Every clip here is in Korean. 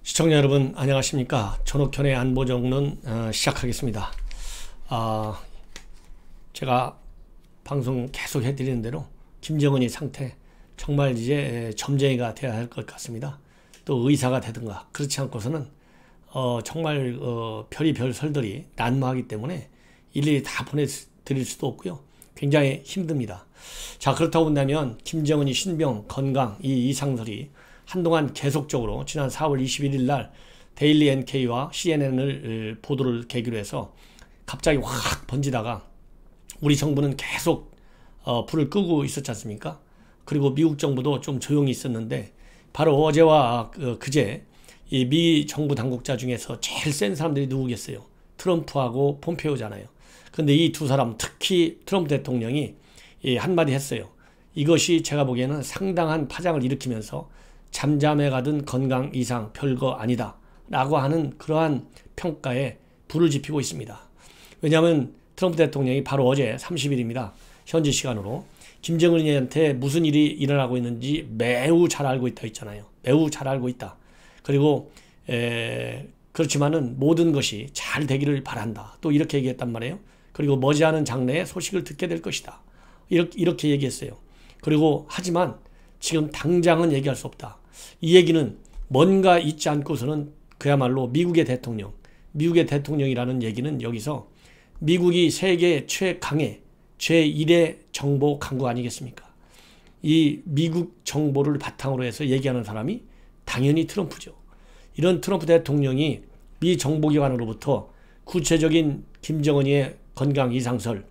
시청자 여러분 안녕하십니까. 전옥현의 안보정론 시작하겠습니다. 제가 방송 계속 해드리는 대로 김정은이 상태 정말 이제 점쟁이가 되어야 할 것 같습니다. 또 의사가 되든가 그렇지 않고서는 정말 별이 별 설들이 난무하기 때문에 일일이 다 보내드릴 수도 없고요. 굉장히 힘듭니다. 자, 그렇다고 본다면 김정은이 신병 건강 이 이상설이 한동안 계속적으로 지난 4월 21일 날 데일리 NK와 CNN을 보도를 계기로 해서 갑자기 확 번지다가 우리 정부는 계속 불을 끄고 있었지 않습니까? 그리고 미국 정부도 좀 조용히 있었는데 바로 어제와 그제 이 미 정부 당국자 중에서 제일 센 사람들이 누구겠어요? 트럼프하고 폼페오잖아요. 근데 이 두 사람, 특히 트럼프 대통령이 한마디 했어요. 이것이 제가 보기에는 상당한 파장을 일으키면서 잠잠해 가던 건강 이상 별거 아니다 라고 하는 그러한 평가에 불을 지피고 있습니다. 왜냐하면 트럼프 대통령이 바로 어제 30일입니다. 현지 시간으로 김정은이한테 무슨 일이 일어나고 있는지 매우 잘 알고 있다 했잖아요. 매우 잘 알고 있다. 그리고 그렇지만은 모든 것이 잘 되기를 바란다. 또 이렇게 얘기했단 말이에요. 그리고 머지않은 장래에 소식을 듣게 될 것이다. 이렇게 얘기했어요. 그리고 하지만 지금 당장은 얘기할 수 없다. 이 얘기는 뭔가 있지 않고서는 그야말로 미국의 대통령이라는 얘기는 여기서 미국이 세계 최강의 제1의 정보 강국 아니겠습니까? 이 미국 정보를 바탕으로 해서 얘기하는 사람이 당연히 트럼프죠. 이런 트럼프 대통령이 미 정보기관으로부터 구체적인 김정은의 건강 이상설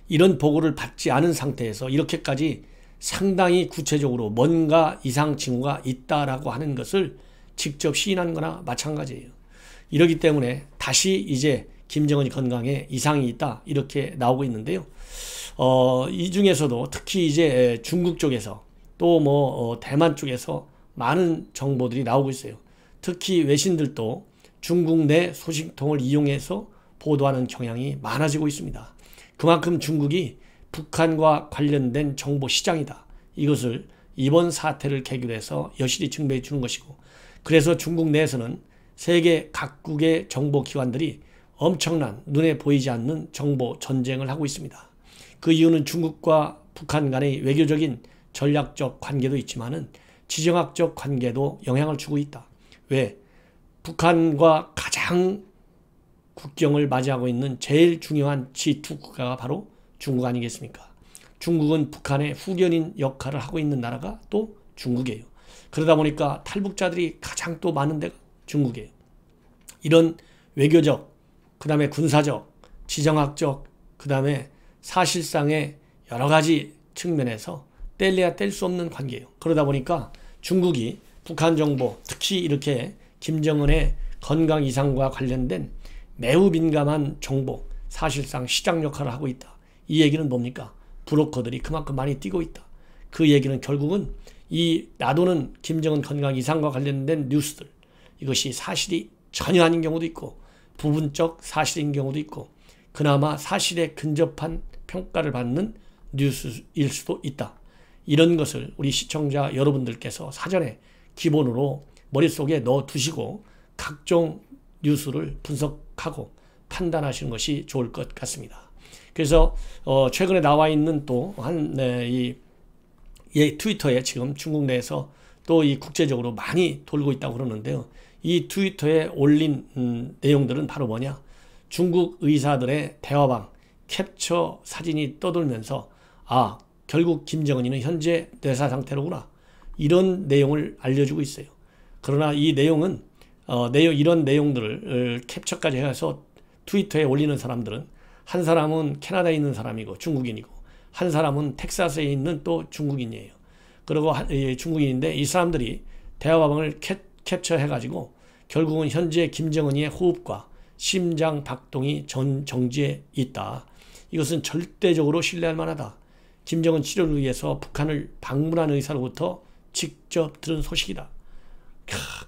이런 보고를 받지 않은 상태에서 이렇게까지 상당히 구체적으로 뭔가 이상 징후가 있다라고 하는 것을 직접 시인한 거나 마찬가지예요. 이러기 때문에 다시 이제 김정은이 건강에 이상이 있다 이렇게 나오고 있는데요. 이 중에서도 특히 이제 중국 쪽에서 또 대만 쪽에서 많은 정보들이 나오고 있어요. 특히 외신들도 중국 내 소식통을 이용해서 보도하는 경향이 많아지고 있습니다. 그만큼 중국이 북한과 관련된 정보 시장이다. 이것을 이번 사태를 계기로 해서 여실히 증명해 주는 것이고, 그래서 중국 내에서는 세계 각국의 정보기관들이 엄청난 눈에 보이지 않는 정보 전쟁을 하고 있습니다. 그 이유는 중국과 북한 간의 외교적인 전략적 관계도 있지만은 지정학적 관계도 영향을 주고 있다. 왜? 북한과 가장 국경을 맞이하고 있는 제일 중요한 G2 국가가 바로 중국 아니겠습니까? 중국은 북한의 후견인 역할을 하고 있는 나라가 또 중국이에요. 그러다 보니까 탈북자들이 가장 또 많은 데가 중국이에요. 이런 외교적, 그 다음에 군사적, 지정학적, 그 다음에 사실상의 여러 가지 측면에서 뗄래야 뗄 수 없는 관계예요. 그러다 보니까 중국이 북한 정보, 특히 이렇게 김정은의 건강 이상과 관련된 매우 민감한 정보, 사실상 시장 역할을 하고 있다. 이 얘기는 뭡니까? 브로커들이 그만큼 많이 뛰고 있다. 그 얘기는 결국은 이 놔두는 김정은 건강 이상과 관련된 뉴스들, 이것이 사실이 전혀 아닌 경우도 있고 부분적 사실인 경우도 있고 그나마 사실에 근접한 평가를 받는 뉴스일 수도 있다. 이런 것을 우리 시청자 여러분들께서 사전에 기본으로 머릿속에 넣어두시고 각종 뉴스를 분석하고 판단하시는 것이 좋을 것 같습니다. 그래서 최근에 나와 있는 또 트위터에 지금 중국 내에서 또 이 국제적으로 많이 돌고 있다고 그러는데요. 이 트위터에 올린 내용들은 바로 뭐냐? 중국 의사들의 대화방 캡처 사진이 떠돌면서 결국 김정은이는 현재 뇌사 상태로구나. 이런 내용을 알려주고 있어요. 그러나 이 내용은 이런 내용들을 캡처까지 해서 트위터에 올리는 사람들은 한 사람은 캐나다에 있는 사람이고 중국인이고 한 사람은 텍사스에 있는 또 중국인이에요. 그리고 중국인인데 이 사람들이 대화방을 캡처해가지고 결국은 현재 김정은이의 호흡과 심장 박동이 정지해 있다. 이것은 절대적으로 신뢰할 만하다. 김정은 치료를 위해서 북한을 방문한 의사로부터 직접 들은 소식이다.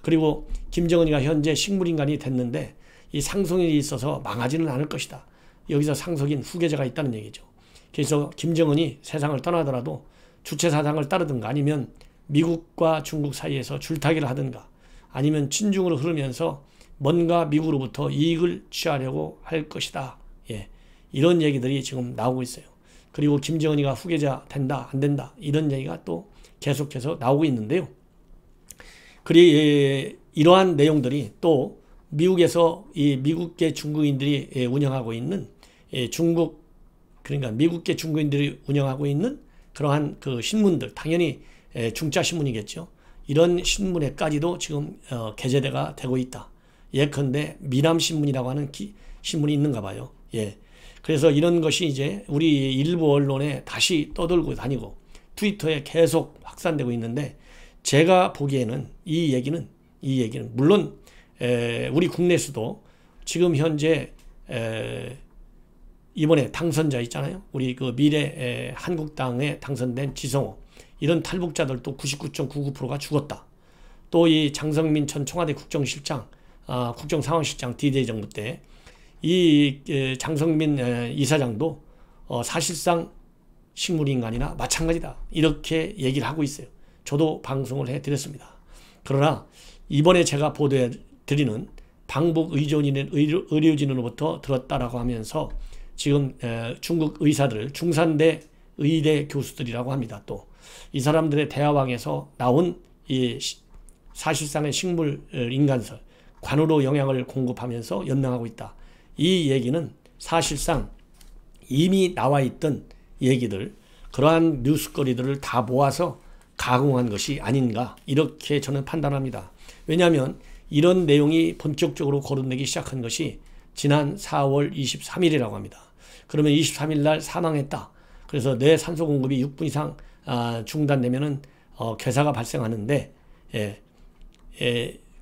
그리고 김정은이가 현재 식물인간이 됐는데 이 상속인이 있어서 망하지는 않을 것이다. 여기서 상속인 후계자가 있다는 얘기죠. 그래서 김정은이 세상을 떠나더라도 주체 사상을 따르든가 아니면 미국과 중국 사이에서 줄타기를 하든가 아니면 친중으로 흐르면서 뭔가 미국으로부터 이익을 취하려고 할 것이다. 예, 이런 얘기들이 지금 나오고 있어요. 그리고 김정은이가 후계자 된다 안 된다 이런 얘기가 또 계속해서 나오고 있는데요. 이러한 내용들이 또 미국에서 이 미국계 중국인들이 운영하고 있는 중국, 그러니까 미국계 중국인들이 운영하고 있는 그러한 그 신문들, 당연히 중짜 신문이겠죠. 이런 신문에까지도 지금 게재가 되고 있다. 예컨대 미남신문이라고 하는 신문이 있는가 봐요. 예. 그래서 이런 것이 이제 우리 일부 언론에 다시 떠돌고 다니고 트위터에 계속 확산되고 있는데, 제가 보기에는 이 얘기는 물론 우리 국내에서도 지금 현재 이번에 당선자 있잖아요. 우리 그 미래 한국당에 당선된 지성호, 이런 탈북자들도 99.99%가 죽었다. 또 이 장성민 전 청와대 국정실장, 국정상황실장 D-Day 정부 때 이 장성민 이사장도 사실상 식물인간이나 마찬가지다, 이렇게 얘기를 하고 있어요. 저도 방송을 해드렸습니다. 그러나 이번에 제가 보도해드리는 방북 의료진으로부터 들었다라고 하면서 지금 중국 의사들, 중산대 의대 교수들이라고 합니다. 또 이 사람들의 대화방에서 나온 이 사실상의 식물 인간설, 관으로 영양을 공급하면서 연명하고 있다. 이 얘기는 사실상 이미 나와 있던 얘기들, 그러한 뉴스거리들을 다 모아서 가공한 것이 아닌가, 이렇게 저는 판단합니다. 왜냐하면 이런 내용이 본격적으로 거론되기 시작한 것이 지난 4월 23일이라고 합니다. 그러면 23일 날 사망했다. 그래서 뇌 산소 공급이 6분 이상 중단되면은 괴사가 발생하는데,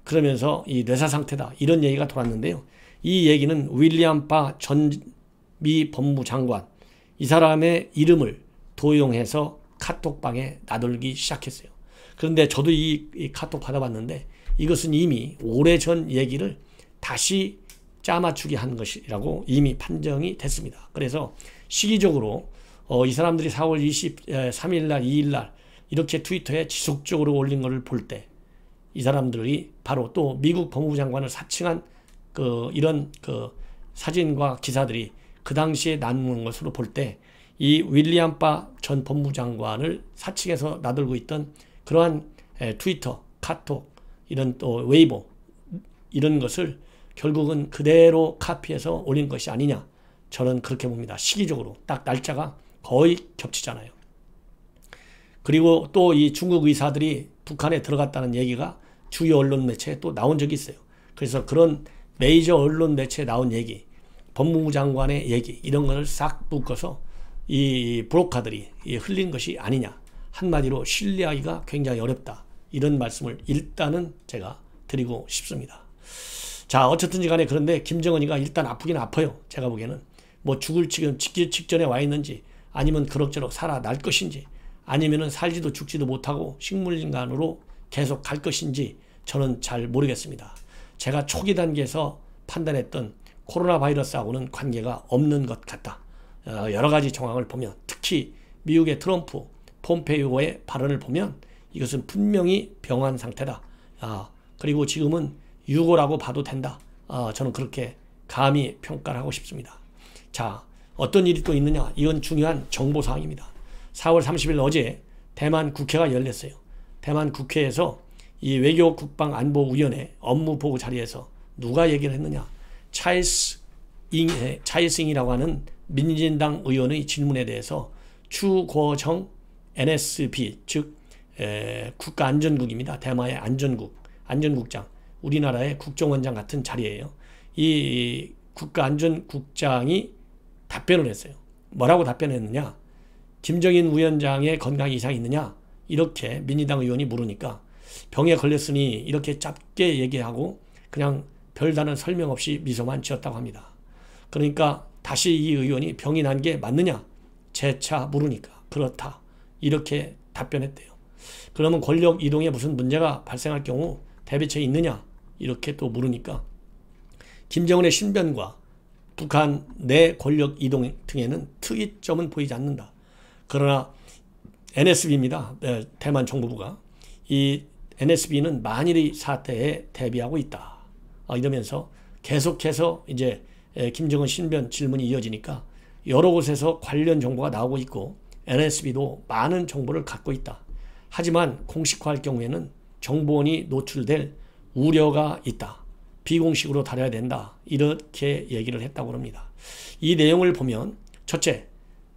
그러면서 이 뇌사 상태다, 이런 얘기가 돌았는데요. 이 얘기는 윌리엄 바 전 미 법무장관, 이 사람의 이름을 도용해서 카톡방에 나돌기 시작했어요. 그런데 저도 이 카톡 받아봤는데 이것은 이미 오래전 얘기를 다시 짜맞추기 한 것이라고 이미 판정이 됐습니다. 그래서 시기적으로 이 사람들이 4월 23일 날, 2일 날 이렇게 트위터에 지속적으로 올린 것을 볼 때 이 사람들이 바로 또 미국 법무부 장관을 사칭한 이런 사진과 기사들이 그 당시에 나누는 것으로 볼 때 이 윌리엄 바 전 법무장관을 사칭해서 나돌고 있던 그러한 트위터, 카톡, 이런 또 웨이보, 이런 것을 결국은 그대로 카피해서 올린 것이 아니냐, 저는 그렇게 봅니다. 시기적으로 딱 날짜가 거의 겹치잖아요. 그리고 또 이 중국 의사들이 북한에 들어갔다는 얘기가 주요 언론 매체에 또 나온 적이 있어요. 그래서 그런 메이저 언론 매체에 나온 얘기, 법무부 장관의 얘기, 이런 것을 싹 묶어서 이 브로커들이 흘린 것이 아니냐, 한마디로 신뢰하기가 굉장히 어렵다, 이런 말씀을 일단은 제가 드리고 싶습니다. 자, 어쨌든지 간에 그런데 김정은이가 일단 아프긴 아파요. 제가 보기에는 뭐 죽을 지금 직전에 와 있는지, 아니면 그럭저럭 살아날 것인지, 아니면은 살지도 죽지도 못하고 식물인간으로 계속 갈 것인지 저는 잘 모르겠습니다. 제가 초기 단계에서 판단했던 코로나 바이러스하고는 관계가 없는 것 같다. 여러 가지 정황을 보면, 특히 미국의 트럼프, 폼페이오의 발언을 보면 이것은 분명히 병환 상태다. 그리고 지금은 유고라고 봐도 된다. 저는 그렇게 감히 평가를 하고 싶습니다. 자, 어떤 일이 또 있느냐, 이건 중요한 정보사항입니다. 4월 30일 어제 대만 국회가 열렸어요. 대만 국회에서 이 외교국방안보위원회 업무보고 자리에서 누가 얘기를 했느냐, 차이스잉이라고 하는 민진당 의원의 질문에 대해서 추고정 NSB, 즉 국가안전국입니다. 대만의 안전국장, 우리나라의 국정원장 같은 자리예요. 이 국가안전국장이 답변을 했어요. 뭐라고 답변했느냐, 김정인 위원장의 건강에 이상이 있느냐, 이렇게 민주당 의원이 물으니까 병에 걸렸으니 이렇게 짧게 얘기하고 그냥 별다른 설명 없이 미소만 지었다고 합니다. 그러니까 다시 이 의원이 병이 난 게 맞느냐 재차 물으니까 그렇다, 이렇게 답변했대요. 그러면 권력 이동에 무슨 문제가 발생할 경우 대비책이 있느냐, 이렇게 또 물으니까 김정은의 신변과 북한 내 권력 이동 등에는 특이점은 보이지 않는다. 그러나 NSB입니다. 대만 정보부가 이 NSB는 만일의 사태에 대비하고 있다. 이러면서 계속해서 이제 김정은 신변 질문이 이어지니까 여러 곳에서 관련 정보가 나오고 있고 NSB도 많은 정보를 갖고 있다. 하지만 공식화할 경우에는 정보원이 노출될 우려가 있다. 비공식으로 다뤄야 된다. 이렇게 얘기를 했다고 합니다. 이 내용을 보면 첫째,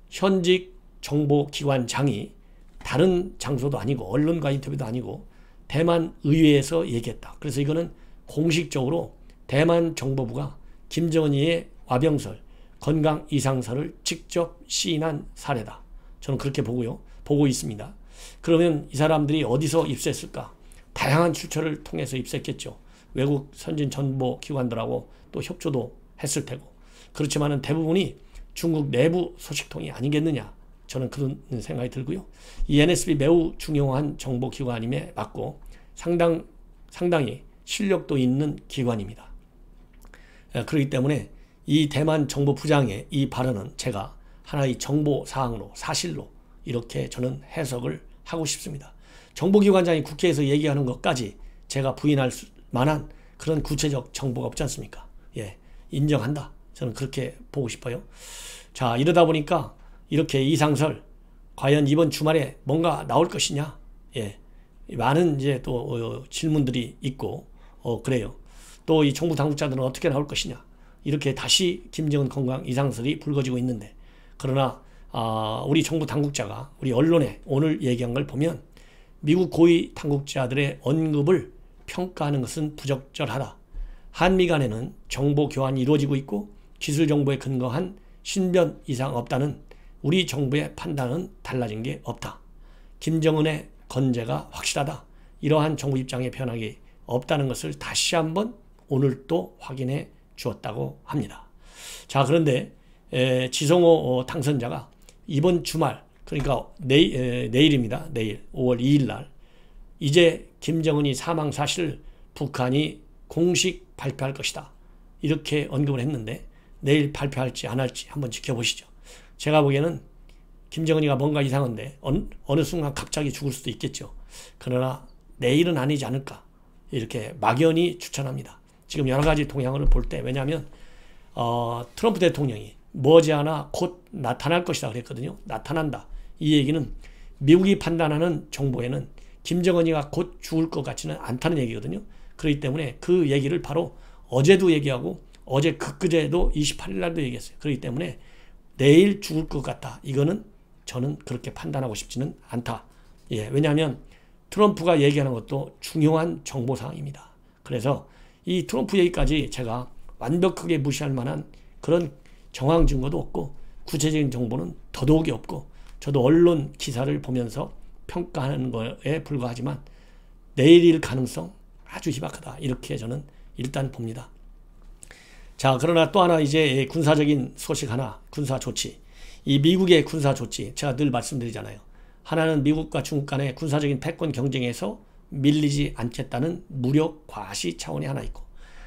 현직 정보기관장이 다른 장소도 아니고 언론과 인터뷰도 아니고 대만 의회에서 얘기했다. 그래서 이거는 공식적으로 대만 정보부가 김정은이의 와병설, 건강 이상설을 직접 시인한 사례다. 저는 그렇게 보고 있습니다. 그러면 이 사람들이 어디서 입수했을까? 다양한 출처를 통해서 입수했겠죠. 외국 선진 정보기관들하고 또 협조도 했을 테고. 그렇지만은 대부분이 중국 내부 소식통이 아니겠느냐. 저는 그런 생각이 들고요. 이 NSB 매우 중요한 정보기관임에 맞고 상당히 실력도 있는 기관입니다. 그렇기 때문에 이 대만 정보부장의 이 발언은 제가 하나의 정보사항으로 사실로 이렇게 저는 해석을 하고 싶습니다. 정보기관장이 국회에서 얘기하는 것까지 제가 부인할 만한 그런 구체적 정보가 없지 않습니까? 예, 인정한다. 저는 그렇게 보고 싶어요. 자, 이러다 보니까 이렇게 이상설 과연 이번 주말에 뭔가 나올 것이냐? 예, 많은 이제 또 질문들이 있고 그래요. 또 이 정부 당국자들은 어떻게 나올 것이냐? 이렇게 다시 김정은 건강 이상설이 불거지고 있는데 그러나 우리 정부 당국자가 우리 언론에 오늘 얘기한 걸 보면 미국 고위 당국자들의 언급을 평가하는 것은 부적절하다. 한미 간에는 정보 교환이 이루어지고 있고 기술 정보에 근거한 신변 이상 없다는 우리 정부의 판단은 달라진 게 없다. 김정은의 건재가 확실하다. 이러한 정부 입장의 변화가 없다는 것을 다시 한번 오늘 또 확인해 주었다고 합니다. 자, 그런데 지성호 당선자가 이번 주말 그러니까 내일입니다. 내일 5월 2일 날 이제 김정은이 사망 사실을 북한이 공식 발표할 것이다. 이렇게 언급을 했는데 내일 발표할지 안 할지 한번 지켜보시죠. 제가 보기에는 김정은이가 뭔가 이상한데 어느 순간 갑자기 죽을 수도 있겠죠. 그러나 내일은 아니지 않을까 이렇게 막연히 추천합니다. 지금 여러 가지 동향을 볼 때 왜냐하면 트럼프 대통령이 머지않아 곧 나타날 것이다 그랬거든요. 나타난다. 이 얘기는 미국이 판단하는 정보에는 김정은이가 곧 죽을 것 같지는 않다는 얘기거든요. 그렇기 때문에 그 얘기를 바로 어제도 얘기하고 어제 그제도 28일 날도 얘기했어요. 그렇기 때문에 내일 죽을 것 같다. 이거는 저는 그렇게 판단하고 싶지는 않다. 예, 왜냐하면 트럼프가 얘기하는 것도 중요한 정보사항입니다. 그래서 이 트럼프 얘기까지 제가 완벽하게 무시할 만한 그런 정황 증거도 없고 구체적인 정보는 더더욱이 없고 저도 언론 기사를 보면서 평가하는 거에 불과하지만 내일일 가능성 아주 희박하다. 이렇게 저는 일단 봅니다. 자, 그러나 또 하나 이제 군사적인 소식 하나, 군사 조치. 이 미국의 군사 조치, 제가 늘 말씀드리잖아요. 하나는 미국과 중국 간의 군사적인 패권 경쟁에서 밀리지 않겠다는 무력 과시 차원이 하나 있고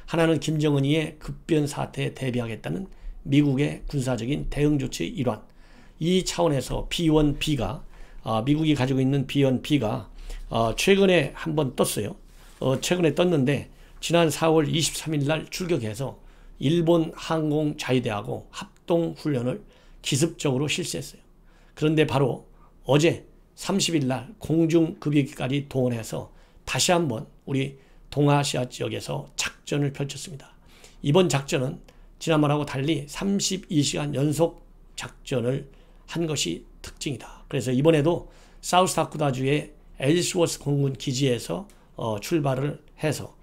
하나는 김정은이의 급변 사태에 대비하겠다는 미국의 군사적인 대응 조치 일환. 이 차원에서 B1B가 미국이 가지고 있는 B1B가 최근에 한번 떴어요. 최근에 떴는데 지난 4월 23일 날 출격해서 일본 항공자위대하고 합동훈련을 기습적으로 실시했어요. 그런데 바로 어제 30일 날 공중급유기까지 동원해서 다시 한번 우리 동아시아 지역에서 작전을 펼쳤습니다. 이번 작전은 지난번하고 달리 32시간 연속 작전을 한 것이 특징이다. 그래서 이번에도 사우스다코타주의 엘스워스 공군 기지에서 출발을 해서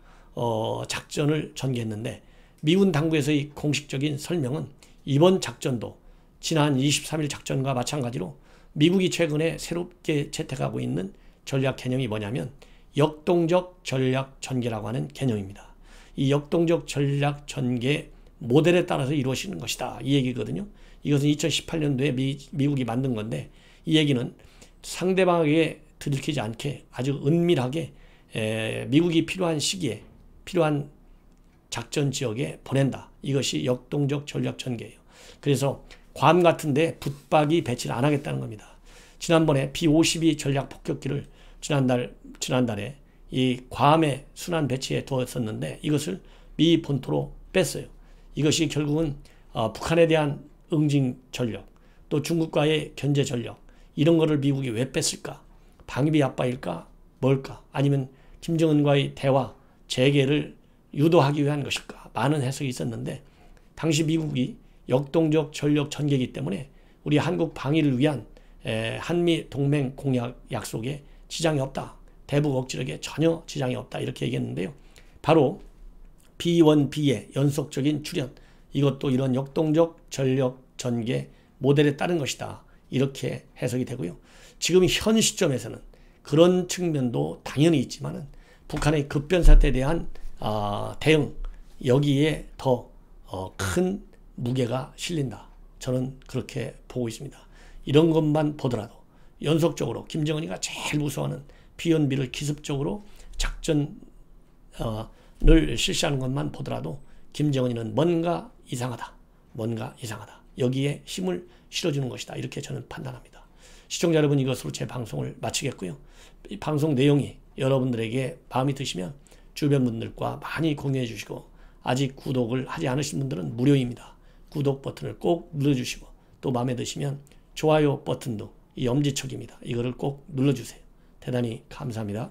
작전을 전개했는데 미군 당국에서의 공식적인 설명은 이번 작전도 지난 23일 작전과 마찬가지로 미국이 최근에 새롭게 채택하고 있는 전략 개념이 뭐냐면 역동적 전략 전개라고 하는 개념입니다. 이 역동적 전략 전개 모델에 따라서 이루어지는 것이다. 이 얘기거든요. 이것은 2018년도에 미국이 만든 건데 이 얘기는 상대방에게 들키지 않게 아주 은밀하게 미국이 필요한 시기에 필요한 작전 지역에 보낸다. 이것이 역동적 전략 전개예요. 그래서 괌 같은데 붙박이 배치를 안 하겠다는 겁니다. 지난번에 B-52 전략 폭격기를 지난달에 이 괌의 순환 배치에 두었었는데 이것을 미 본토로 뺐어요. 이것이 결국은 북한에 대한 응징 전력, 또 중국과의 견제 전력, 이런 거를 미국이 왜 뺐을까? 방위비 압박일까? 뭘까? 아니면 김정은과의 대화, 재개를 유도하기 위한 것일까? 많은 해석이 있었는데 당시 미국이 역동적 전력 전개이기 때문에 우리 한국 방위를 위한 한미 동맹 공약 약속에 지장이 없다. 대북 억지력에 전혀 지장이 없다. 이렇게 얘기했는데요. 바로 B1B의 연속적인 출현, 이것도 이런 역동적 전력 전개 모델에 따른 것이다. 이렇게 해석이 되고요. 지금 현 시점에서는 그런 측면도 당연히 있지만은 북한의 급변 사태에 대한 대응, 여기에 더 큰 무게가 실린다. 저는 그렇게 보고 있습니다. 이런 것만 보더라도 연속적으로 김정은이가 제일 무서워하는 B1B를 기습적으로 작전을 실시하는 것만 보더라도 김정은이는 뭔가 이상하다. 뭔가 이상하다. 여기에 힘을 실어주는 것이다. 이렇게 저는 판단합니다. 시청자 여러분, 이것으로 제 방송을 마치겠고요. 이 방송 내용이 여러분들에게 마음에 드시면 주변 분들과 많이 공유해 주시고, 아직 구독을 하지 않으신 분들은 무료입니다. 구독 버튼을 꼭 눌러주시고, 또 마음에 드시면 좋아요 버튼도 이 엄지척입니다. 이거를 꼭 눌러주세요. 대단히 감사합니다.